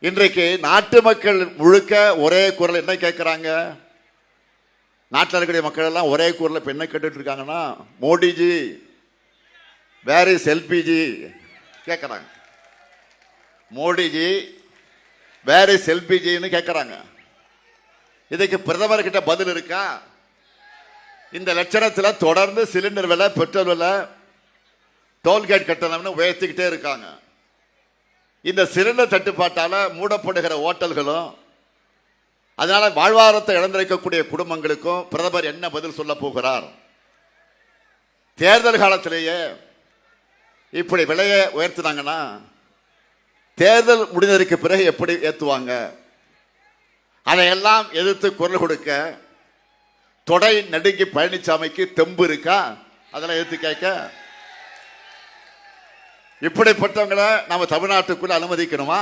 இன்றைக்கு நாட்டு மக்கள் முழுக்க ஒரே குரல் என்ன கேட்கிறாங்க? நாட்டில் இருக்கக்கூடிய மக்கள் எல்லாம் ஒரே குரல் இப்ப என்ன கேட்டுட்டு இருக்காங்கன்னா, மோடிஜி வேர் இஸ் எல்பிஜி கேட்கிறாங்க. மோடிஜி வேர் இஸ் எல்பிஜின்னு கேட்கிறாங்க. இதுக்கு பிரதமர் கிட்ட பதில் இருக்கா? இந்த லட்சணத்தில் தொடர்ந்து சிலிண்டர் விலை, பெட்ரோல் விலை, டோல்கேட் கட்டணம்னு உயர்த்திக்கிட்டே இருக்காங்க. இந்த சிலிண்டர் தட்டுப்பாட்டால மூடப்படுகிற ஓட்டல்களும், அதனால வாழ்வாதாரத்தை இழந்திருக்கக்கூடிய குடும்பங்களுக்கும் பிரதமர் என்ன பதில் சொல்ல போகிறார்? தேர்தல் காலத்திலேயே இப்படி விலையை உயர்த்தினாங்கன்னா தேர்தல் முடிந்ததற்கு பிறகு எப்படி ஏற்றுவாங்க? அதையெல்லாம் எதிர்த்து குரல் கொடுக்க தொடை நடுங்கி பழனிசாமிக்கு தெம்பு இருக்கா? அதெல்லாம் எதிர்த்து கேட்க இப்படிப்பட்டவங்களை நம்ம தமிழ்நாட்டுக்குள்ள அனுமதிக்கணுமா?